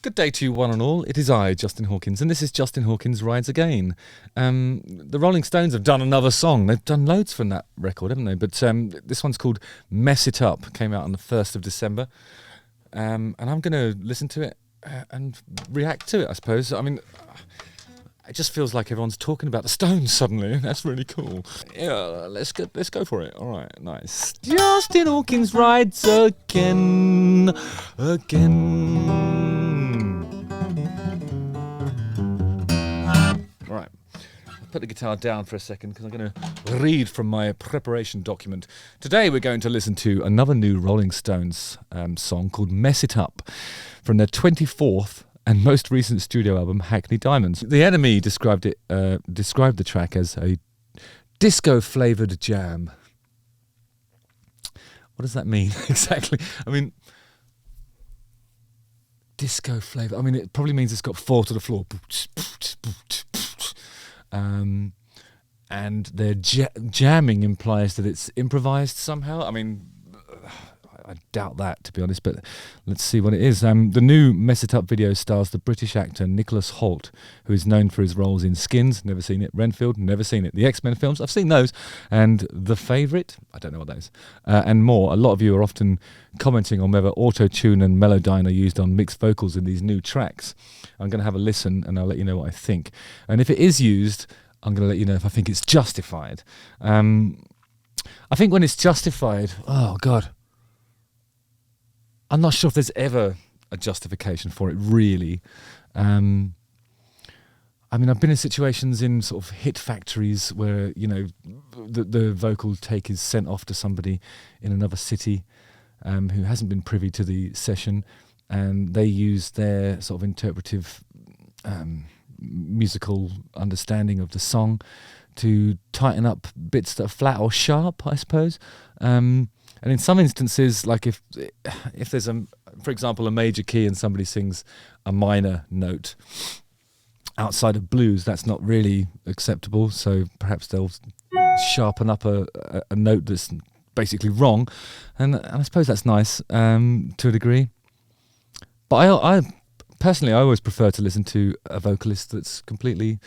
Good day to you, one and all. It is I, Justin Hawkins, and this is Justin Hawkins Rides Again. The Rolling Stones have done another song. They've done loads from that record, haven't they? But this one's called Mess It Up. Came out on the 1st of December. And I'm going to listen to it and react to it, I suppose. I mean, it just feels like everyone's talking about the Stones suddenly. That's really cool. Yeah, let's go for it. All right, nice. Justin Hawkins Rides Again. Right, I'll put the guitar down for a second because I'm going to read from my preparation document. Today we're going to listen to another new Rolling Stones song called Mess It Up from their 24th and most recent studio album, Hackney Diamonds. The Enemy described the track as a disco-flavoured jam. What does that mean exactly? I mean, disco flavour. I mean, it probably means it's got 4 to the floor. And their jamming implies that it's improvised somehow. I mean, I doubt that, to be honest, but let's see what it is. The new Mess It Up video stars the British actor Nicholas Hoult, who is known for his roles in Skins, never seen it, Renfield, never seen it, the X-Men films, I've seen those, and The Favourite, I don't know what that is, and more. A lot of you are often commenting on whether autotune and melodyne are used on mixed vocals in these new tracks. I'm going to have a listen and I'll let you know what I think. And if it is used, I'm going to let you know if I think it's justified. I think when it's justified, oh God, I'm not sure if there's ever a justification for it, really. I mean, I've been in situations in sort of hit factories where, you know, the vocal take is sent off to somebody in another city who hasn't been privy to the session, and they use their sort of interpretive musical understanding of the song to tighten up bits that are flat or sharp, I suppose. And in some instances, like if there's for example, a major key and somebody sings a minor note outside of blues, that's not really acceptable. So perhaps they'll sharpen up a note that's basically wrong, and I suppose that's nice to a degree. But I personally, I always prefer to listen to a vocalist that's completely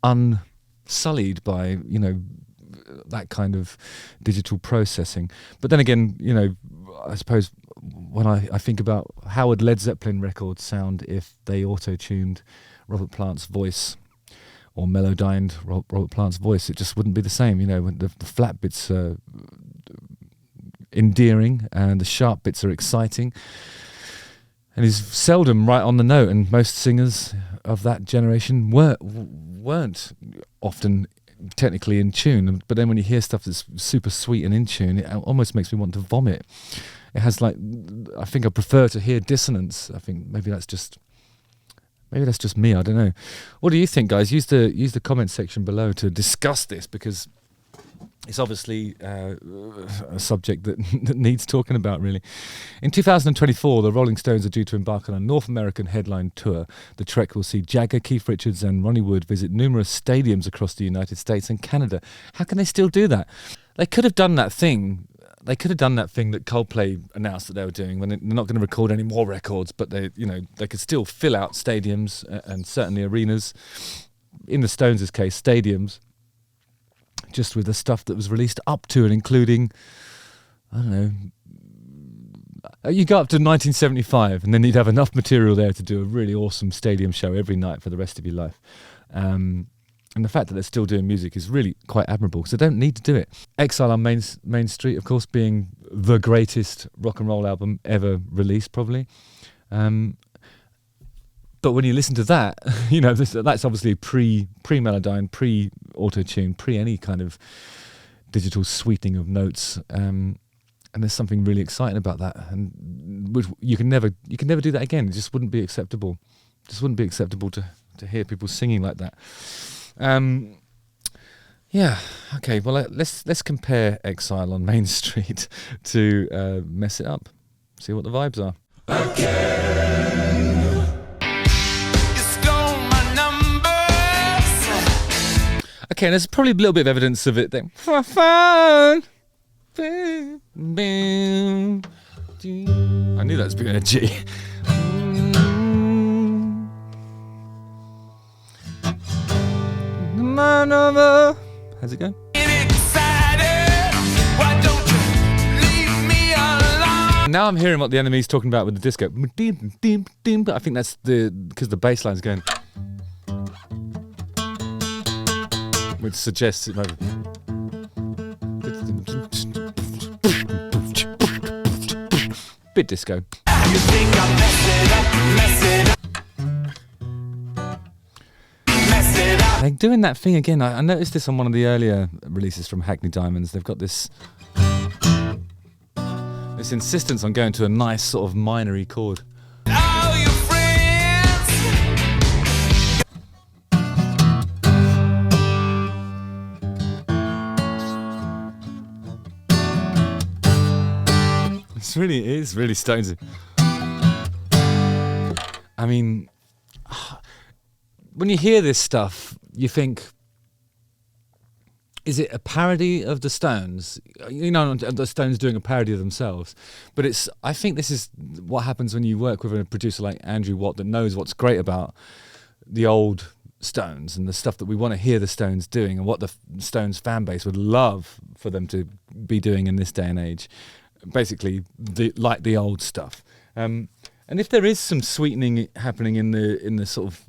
unsullied by, you know, that kind of digital processing. But then again, you know, I suppose when I think about how would Led Zeppelin records sound if they auto-tuned Robert Plant's voice or melodyned Robert Plant's voice, it just wouldn't be the same. You know, when the flat bits are endearing and the sharp bits are exciting, and he's seldom right on the note, and most singers of that generation weren't often technically in tune. But then when you hear stuff that's super sweet and in tune, it almost makes me want to vomit. It has, like, I think I prefer to hear dissonance. I think maybe that's just me, I don't know. What do you think, guys? Use the comment section below to discuss this, because it's obviously a subject that needs talking about, really. In 2024, the Rolling Stones are due to embark on a North American headline tour. The trek will see Jagger, Keith Richards and Ronnie Wood visit numerous stadiums across the United States and Canada. How can they still do that? They could have done that thing. They could have done that thing that Coldplay announced that they were doing when they're not going to record any more records, but they could still fill out stadiums and certainly arenas. In the Stones' case, stadiums, just with the stuff that was released up to and including, I don't know, you go up to 1975 and then you'd have enough material there to do a really awesome stadium show every night for the rest of your life. And the fact that they're still doing music is really quite admirable, because they don't need to do it. Exile on Main Street, of course, being the greatest rock and roll album ever released, probably. But when you listen to that, you know, that's obviously pre-melodyne, pre-auto-tune, pre-any kind of digital sweetening of notes. And there's something really exciting about that. And you can never do that again. It just wouldn't be acceptable. It just wouldn't be acceptable to hear people singing like that. Yeah, okay, well, let's compare Exile on Main Street to Mess It Up. See what the vibes are. Again. Okay, there's probably a little bit of evidence of it then. For fun. I knew that was being a G. over. How's it go? Now I'm hearing what the enemy's talking about with the disco. But I think that's because the bass line's going, which suggests it might be. Bit disco. You think I'm messing up. Like doing that thing again. I noticed this on one of the earlier releases from Hackney Diamonds. They've got this insistence on going to a nice sort of minor-y chord. All your friends. It is really Stonesy. I mean, when you hear this stuff, you think, is it a parody of the Stones? You know, the Stones doing a parody of themselves. But I think this is what happens when you work with a producer like Andrew Watt that knows what's great about the old Stones and the stuff that we want to hear the Stones doing and what the Stones fan base would love for them to be doing in this day and age. Basically, like the old stuff. And if there is some sweetening happening in the sort of,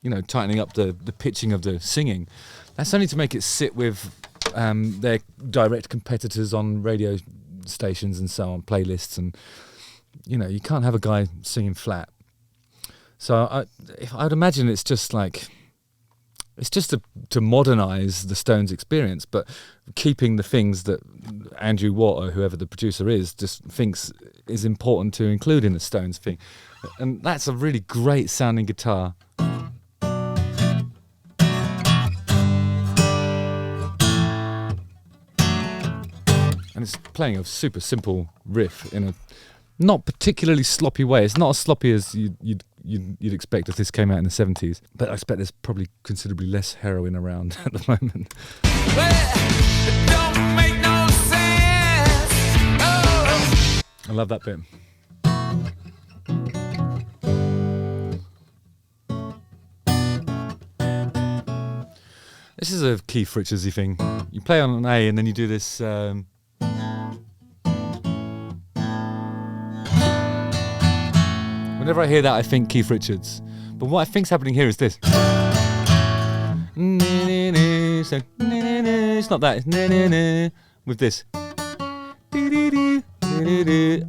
you know, tightening up the pitching of the singing, that's only to make it sit with their direct competitors on radio stations and so on, playlists, and you know, you can't have a guy singing flat. So I'd imagine it's just to modernise the Stones experience, but keeping the things that Andrew Watt or whoever the producer is just thinks is important to include in the Stones thing. And that's a really great sounding guitar. And it's playing a super simple riff in a not particularly sloppy way. It's not as sloppy as you'd expect if this came out in the 70s. But I expect there's probably considerably less heroin around at the moment. It don't make no sense. Oh. I love that bit. This is a Keith Richardsy thing. You play on an A and then you do this... Whenever I hear that, I think Keith Richards. But what I think's happening here is this. So, it's not that. It's with this. And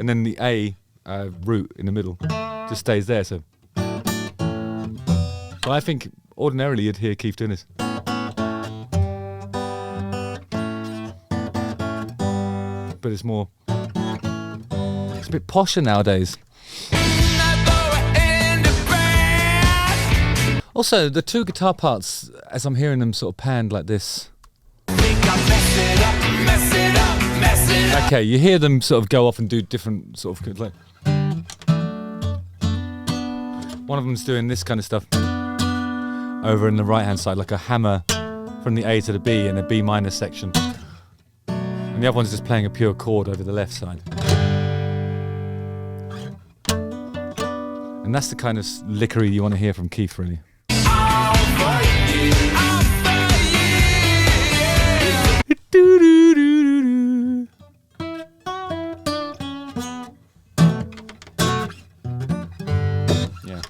then the A root in the middle just stays there. So, but I think ordinarily you'd hear Keith doing this. But it's more... It's a bit posher nowadays. Also, the two guitar parts, as I'm hearing them sort of panned like this. Okay, you hear them sort of go off and do different sort of... Like, one of them's doing this kind of stuff over in the right-hand side, like a hammer from the A to the B in a B minor section. And the other one's just playing a pure chord over the left side. And that's the kind of lickery you want to hear from Keith, really. Yeah.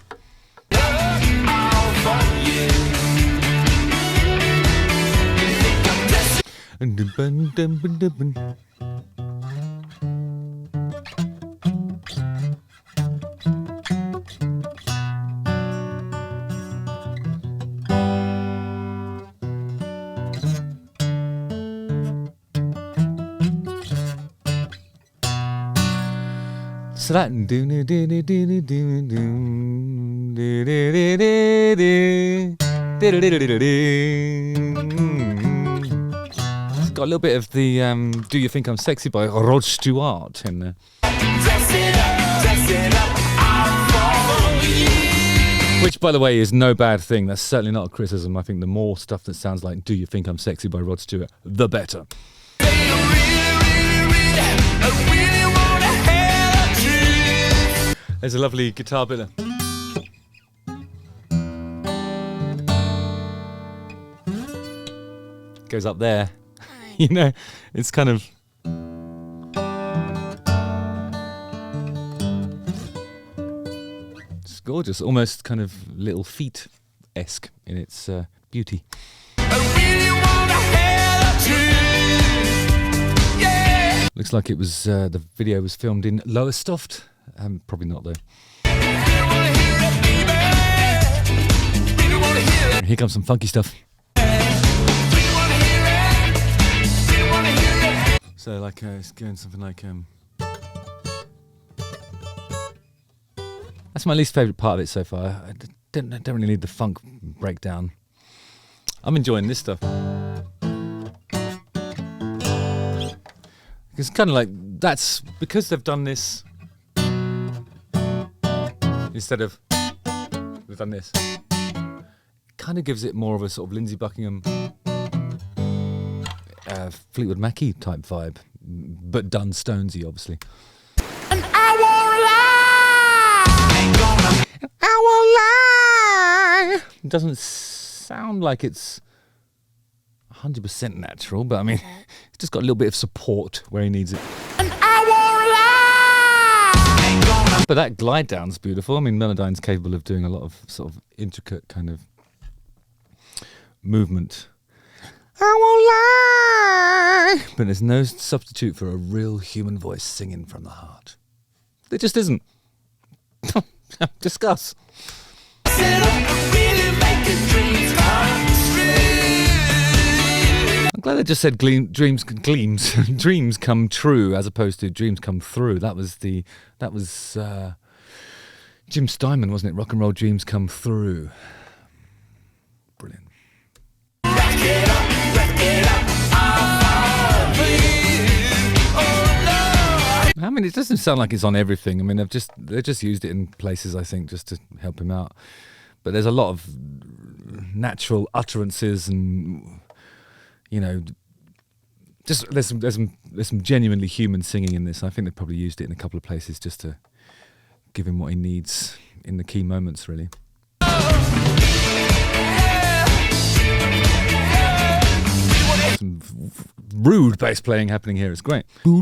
So that it's got a little bit of the Do You Think I'm Sexy by Rod Stewart in there. Which, by the way, is no bad thing. That's certainly not a criticism. I think the more stuff that sounds like Do You Think I'm Sexy by Rod Stewart, the better. There's a lovely guitar bit there. goes up there. You know, it's kind of... It's gorgeous, almost kind of Little Feet-esque in its beauty. Looks like it was the video was filmed in Lowestoft. Probably not though. Here comes some funky stuff. So like it's going something like that's my least favourite part of it so far. I don't really need the funk breakdown. I'm enjoying this stuff. It's kind of like, that's because they've done this instead of they've done this. It kind of gives it more of a sort of Lindsey Buckingham, Fleetwood Mackie type vibe, but done Stonesy, obviously. And I It doesn't sound like it's 100% natural, but I mean, it's just got a little bit of support where he needs it. And I won't lie. But that glide down's beautiful. I mean, Melodyne's capable of doing a lot of sort of intricate kind of movement. I won't lie. But there's no substitute for a real human voice singing from the heart. There just isn't. Discuss. I'm glad they just said dreams come true as opposed to dreams come through. That was Jim Steinman, wasn't it? Rock and roll dreams come through. Brilliant. I mean, it doesn't sound like it's on everything. I mean, they've just used it in places, I think, just to help him out. But there's a lot of natural utterances, and you know, just there's some genuinely human singing in this. I think they've probably used it in a couple of places just to give him what he needs in the key moments, really. Some rude bass playing happening here. It's great. I'm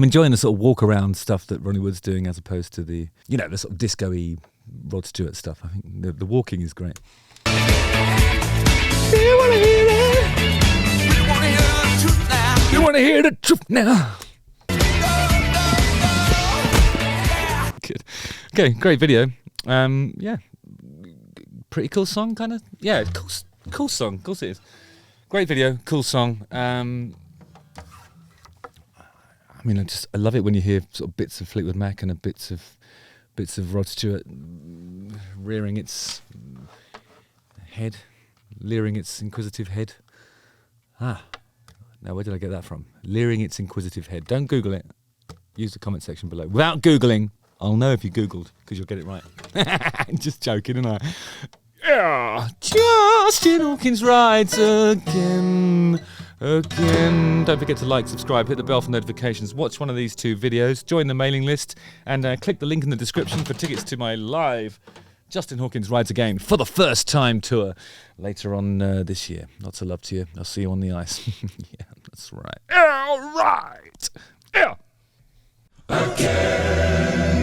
enjoying the sort of walk around stuff that Ronnie Wood's doing as opposed to the, you know, the sort of disco-y Rod Stewart stuff. I think the walking is great. Do you want to hear it? You want to hear the truth now? Good. Okay, great video. Yeah. Pretty cool song, kind of. Yeah, cool song. Of course it is. Great video, cool song. I mean, I love it when you hear sort of bits of Fleetwood Mac and bits of Rod Stewart rearing its head, leering its inquisitive head. Now where did I get that from? Leering its inquisitive head. Don't Google it. Use the comment section below. Without Googling, I'll know if you Googled, because you'll get it right. Just joking, and yeah, Justin Hawkins rides again. Don't forget to like, subscribe, hit the bell for notifications, watch one of these 2 videos, join the mailing list, and click the link in the description for tickets to my live Justin Hawkins Rides Again for the first time tour later on this year. Lots of love to you. I'll see you on the ice. Yeah, that's right. All right. Yeah. Again.